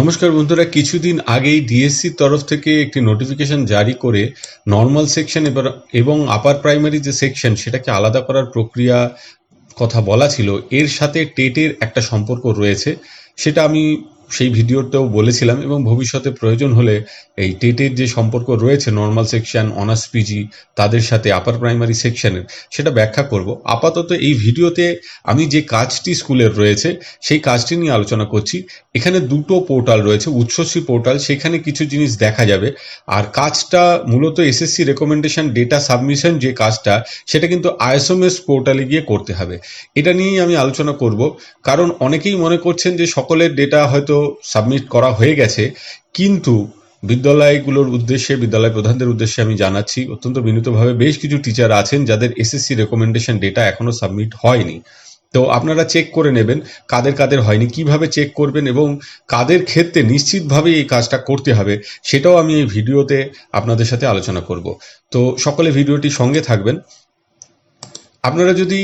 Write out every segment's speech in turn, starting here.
নমস্কার বন্ধুরা, কিছুদিন আগেই ডিএসসির তরফ থেকে একটি নোটিফিকেশন জারি করে নর্মাল সেকশন এবং আপার প্রাইমারি যে সেকশন সেটাকে আলাদা করার প্রক্রিয়া কথা বলা ছিল। এর সাথে টেটের একটা সম্পর্ক রয়েছে, সেটা আমি সেই ভিডিওতেও বলেছিলাম এবং ভবিষ্যতে প্রয়োজন হলে এই টেটের যে সম্পর্ক রয়েছে নর্মাল সেকশন, অনার্স পিজি তাদের সাথে আপার প্রাইমারি সেকশনের, সেটা ব্যাখ্যা করব। আপাতত এই ভিডিওতে আমি যে কাজটি স্কুলের রয়েছে সেই কাজটি নিয়ে আলোচনা করছি। এখানে দুটো পোর্টাল রয়েছে, উচ্চশ্রী পোর্টাল, সেখানে কিছু জিনিস দেখা যাবে। আর কাজটা মূলত এসএসসি রেকমেন্ডেশন ডেটা সাবমিশন যে কাজটা, সেটা কিন্তু আইএসএমএস পোর্টালে গিয়ে করতে হবে। এটা নিয়েই আমি আলোচনা করব, কারণ অনেকেই মনে করছেন যে সকলের ডেটা হয়তো সাবমিট করা হয়ে গেছে, কিন্তু বিদ্যালয়গুলোর উদ্দেশ্যে, বিদ্যালয় প্রধানদের উদ্দেশ্যে আমি জানাচ্ছি অত্যন্ত বিনীতভাবে, বেশ কিছু টিচার আছেন যাদের এসএসসি রেকমেন্ডেশন ডেটা এখনো সাবমিট হয়নি। তো আপনারা চেক করে নেবেন কাদের কাদের হয়নি, কিভাবে চেক করবেন এবং কাদের ক্ষেত্রে নিশ্চিতভাবে এই কাজটা করতে হবে, সেটাও আমি এই ভিডিওতে আপনাদের সাথে আলোচনা করব। তো সকলে ভিডিওটি সঙ্গে থাকবেন। আপনারা যদি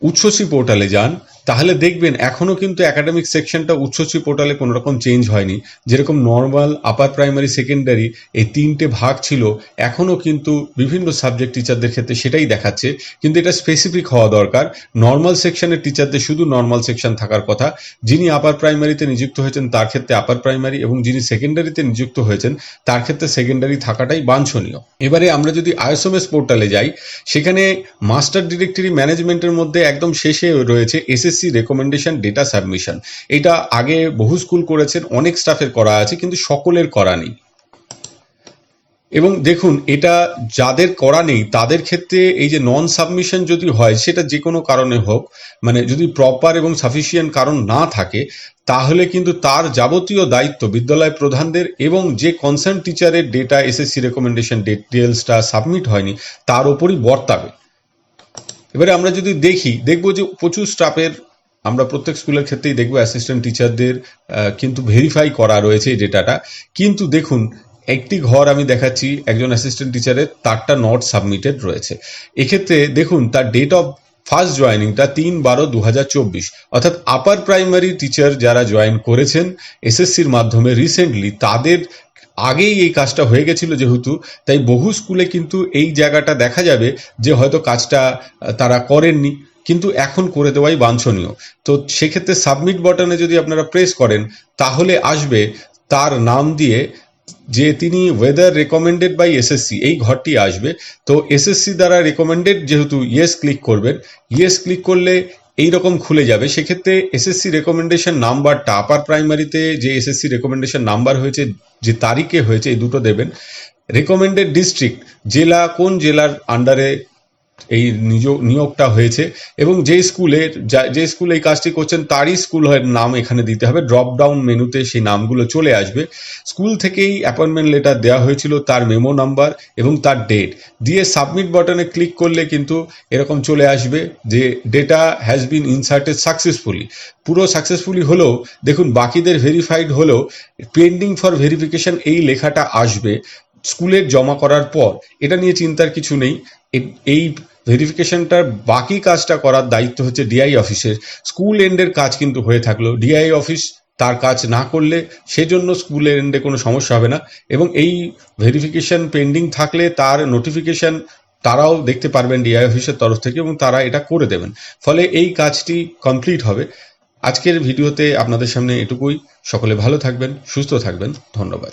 উচ্চশ্রী পোর্টালে যান তাহলে দেখবেন এখনো কিন্তু একাডেমিক সেকশনটা উচ্চশ্রী পোর্টালে কোনো রকম চেঞ্জ হয়নি। যেরকম নর্মাল, আপার প্রাইমারি, সেকেন্ডারি এই তিনটে ভাগ ছিল, এখনো কিন্তু বিভিন্ন সাবজেক্ট টিচারদের ক্ষেত্রে সেটাই দেখাচ্ছে। কিন্তু এটা স্পেসিফিক হওয়া দরকার। নর্মাল সেকশনের টিচারদের শুধু নর্মাল সেকশন থাকার কথা, যিনি আপার প্রাইমারিতে নিযুক্ত হয়েছেন তার ক্ষেত্রে আপার প্রাইমারি, এবং যিনি সেকেন্ডারিতে নিযুক্ত হয়েছেন তার ক্ষেত্রে সেকেন্ডারি থাকাটাই বাঞ্ছনীয়। এবারে আমরা যদি আইএসএমএস পোর্টালে যাই, সেখানে মাস্টার ডিরেক্টরি ম্যানেজমেন্টের মধ্যে একদম শেষে রয়েছে এসএসসি রেকমেন্ডেশন ডেটা সাবমিশন। এটা আগে বহু স্কুল করেছেন, অনেক স্টাফের করা আছে, কিন্তু সকলের করা নেই। এবং দেখুন, এটা যাদের করা নেই তাদের ক্ষেত্রে এই যে নন সাবমিশন যদি হয়, সেটা যে কোনো কারণে হোক, মানে যদি প্রপার এবং সাফিসিয়েন্ট কারণ না থাকে, তাহলে কিন্তু তার যাবতীয় দায়িত্ব বিদ্যালয় প্রধানদের, এবং যে কনসার্ন টিচারের ডেটা এসএসসি রেকমেন্ডেশন ডিটেলসটা সাবমিট হয়নি তার ওপরই বর্তাবে। এবারে আমরা যদি দেখবো যে প্রচুর স্টাফের, আমরা প্রত্যেক স্কুলের ক্ষেত্রেই দেখবো অ্যাসিস্ট্যান্ট টিচারদের কিন্তু ভেরিফাই করা রয়েছে এই ডেটাটা। কিন্তু দেখুন, একটি ঘর আমি দেখাচ্ছি একজন অ্যাসিস্ট্যান্ট টিচারের, তারটা নট সাবমিটেড রয়েছে। এক্ষেত্রে দেখুন তার ডেট অফ ফার্স্ট জয়েনিংটা 3/12/2024, অর্থাৎ আপার প্রাইমারি টিচার যারা জয়েন করেছেন এসএসসির মাধ্যমে রিসেন্টলি, তাদের আগেই এই কাজটা হয়ে গেছিল যেহেতু, তাই বহু স্কুলে কিন্তু এই জায়গাটা দেখা যাবে যে হয়তো কাজটা তারা করেননি, কিন্তু এখন করে দেওয়াই বাঞ্ছনীয়। তো সেক্ষেত্রে সাবমিট বাটনে যদি আপনারা প্রেস করেন তাহলে আসবে তার নাম দিয়ে যে তিনি ওয়েদার রেকমেন্ডেড বাই এসএসসি, এই ঘরটি আসবে। তো এসএসসি দ্বারা রেকমেন্ডেড যেহেতু, ইয়েস ক্লিক করবেন। ইয়েস ক্লিক করলে এই রকম খুলে যাবে। সেক্ষেত্রে এসএসসি রেকমেন্ডেশন নাম্বারটা, আপার প্রাইমারিতে যে এসএসসি রেকমেন্ডেশন নাম্বার হয়েছে, যে তারিখে হয়েছে, এই দুটো দেবেন। রেকমেন্ডেড ডিস্ট্রিক্ট, জেলা, কোন জেলার আন্ডারে এই নিয়োগটা হয়েছে, এবং যে স্কুলে এই কাজটি করছেন তারই স্কুল নাম এখানে দিতে হবে। ড্রপ ডাউন মেনুতে সেই নামগুলো চলে আসবে। স্কুল থেকেই অ্যাপয়েন্টমেন্ট লেটার দেওয়া হয়েছিল, তার মেমো নাম্বার এবং তার ডেট দিয়ে সাবমিট বাটনে ক্লিক করলে কিন্তু এরকম চলে আসবে যে data has been inserted successfully. পুরো সাকসেসফুলি হলেও দেখুন বাকিদের ভেরিফাইড হলেও পেন্ডিং ফর ভেরিফিকেশন এই লেখাটা আসবে স্কুলের জমা করার পর। এটা নিয়ে চিন্তার কিছু নেই। এই ভেরিফিকেশনটার বাকি কাজটা করার দায়িত্ব হচ্ছে ডিআই অফিসের। স্কুল এন্ডের কাজ কিন্তু হয়ে থাকলো, ডিআই অফিস তার কাজ না করলে সেজন্য স্কুলের এন্ডে কোনো সমস্যা হবে না। এবং এই ভেরিফিকেশন পেন্ডিং থাকলে তার নোটিফিকেশন তারাও দেখতে পারবেন ডিআই অফিসের তরফ থেকে, এবং তারা এটা করে দেবেন। ফলে এই কাজটি কমপ্লিট হবে। আজকের ভিডিওতে আপনাদের সামনে এটুকুই। সকলে ভালো থাকবেন, সুস্থ থাকবেন। ধন্যবাদ।